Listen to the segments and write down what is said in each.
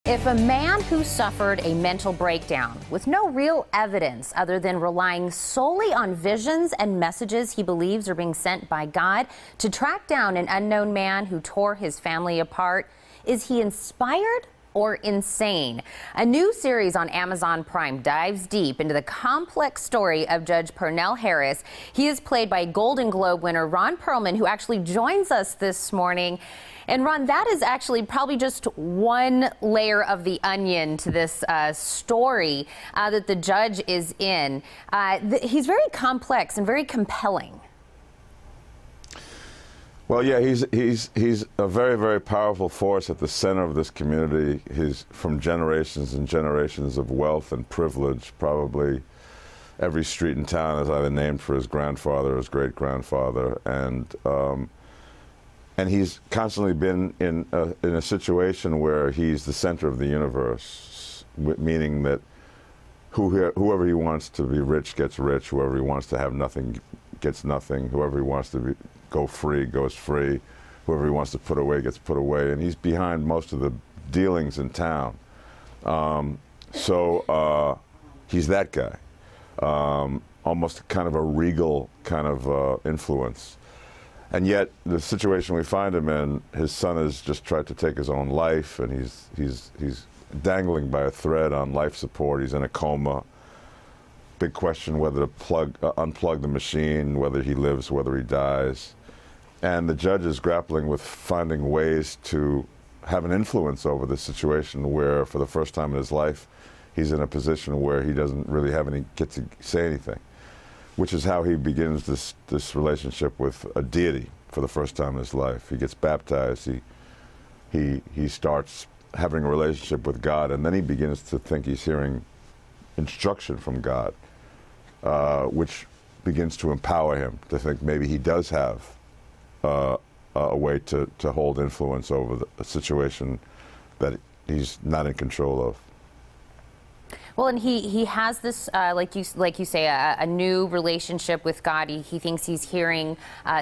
If a man who suffered a mental breakdown with no real evidence other than relying solely on visions and messages he believes are being sent by God to track down an unknown man who tore his family apart, is he inspired or insane? A new series on Amazon Prime dives deep into the complex story of Judge Pernell Harris. He is played by Golden Globe winner Ron Perlman, who actually joins us this morning. And Ron, that is actually probably just one layer of the onion to this story that the judge is in. He's very complex and very compelling. Well, yeah, he's a very, very powerful force at the center of this community. He's from generations and generations of wealth and privilege. Probably every street in town is either named for his grandfather or his great-grandfather, and he's constantly been in a situation where he's the center of the universe, meaning that whoever he wants to be rich gets rich, whoever he wants to have nothing gets nothing, whoever he wants to go free goes free, whoever he wants to put away gets put away, and he's behind most of the dealings in town. He's that guy, almost kind of a regal kind of influence. And yet, the situation we find him in, his son has just tried to take his own life, and he's dangling by a thread on life support. He's in a coma. Big question whether to unplug the machine, whether he lives, whether he dies. And the judge is grappling with finding ways to have an influence over the situation where, for the first time in his life, he's in a position where he doesn't really get to say anything, which is how he begins this relationship with a deity for the first time in his life. He gets baptized, he starts having a relationship with God, and then he begins to think he's hearing instruction from God, which begins to empower him to think maybe he does have a way to hold influence over a situation that he's not in control of. Well, and he has this, like you say, a new relationship with God. He thinks he's hearing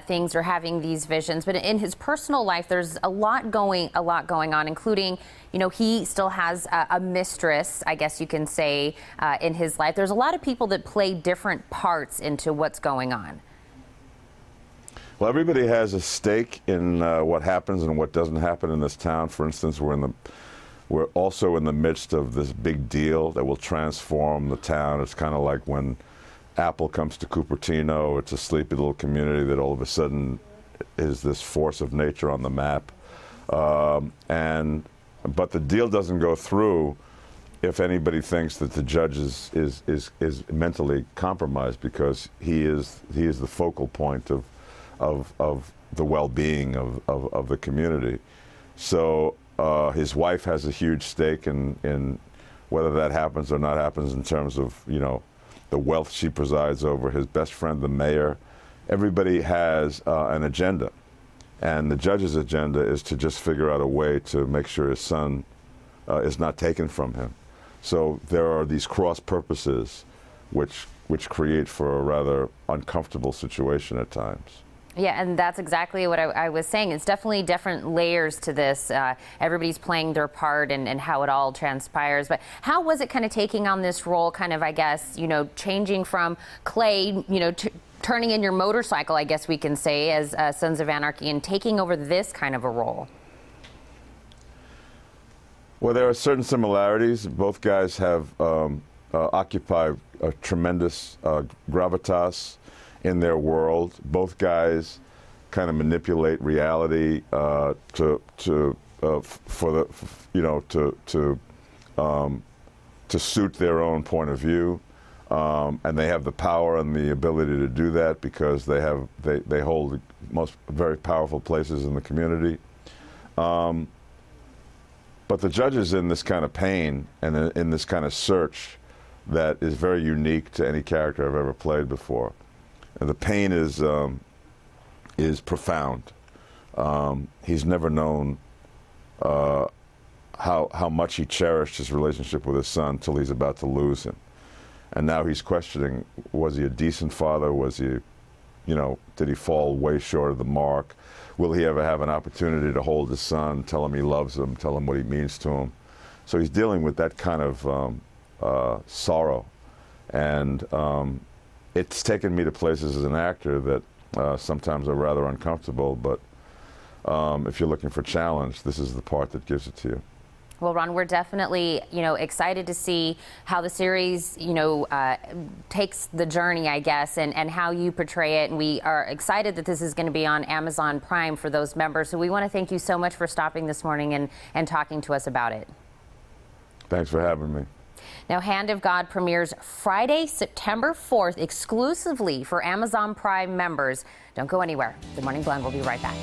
things or having these visions. But in his personal life, there's a lot going on, including, you know, he still has a mistress, I guess you can say, in his life. There's a lot of people that play different parts into what's going on. Well, everybody has a stake in what happens and what doesn't happen in this town. For instance, we're also in the midst of this big deal that will transform the town. It's kind of like when Apple comes to Cupertino. It's a sleepy little community that all of a sudden is this force of nature on the map. But the deal doesn't go through if anybody thinks that the judge is mentally compromised, because he is the focal point of the well-being of the community. So his wife has a huge stake in whether that happens or not happens in terms of, you know, the wealth she presides over. His best friend, the mayor. Everybody has an agenda, and the judge's agenda is to just figure out a way to make sure his son is not taken from him. So there are these cross purposes which create for a rather uncomfortable situation at times. Yeah, and that's exactly what I was saying. It's definitely different layers to this. Everybody's playing their part and how it all transpires. But how was it kind of taking on this role, kind of, I guess, you know, changing from Clay, you know, turning in your motorcycle, I guess we can say, as Sons of Anarchy, and taking over this kind of a role? Well, there are certain similarities. Both guys have occupy a tremendous gravitas in their world. Both guys kind of manipulate reality to suit their own point of view, and they have the power and the ability to do that because they hold most very powerful places in the community. But the judge is in this kind of pain and in this kind of search that is very unique to any character I've ever played before. And the pain is profound. He's never known how much he cherished his relationship with his son until he's about to lose him. And now he's questioning, was he a decent father? Was he, you know, did he fall way short of the mark? Will he ever have an opportunity to hold his son, tell him he loves him, tell him what he means to him? So he's dealing with that kind of sorrow. And it's taken me to places as an actor that sometimes are rather uncomfortable, but if you're looking for challenge, this is the part that gives it to you. Well, Ron, we're definitely, excited to see how the series, takes the journey, I guess, and how you portray it. And we are excited that this is going to be on Amazon Prime for those members. So we want to thank you so much for stopping this morning and talking to us about it. Thanks for having me. Now, Hand of God premieres Friday, September 4th, exclusively for Amazon Prime members. Don't go anywhere. The Morning Blend will be right back.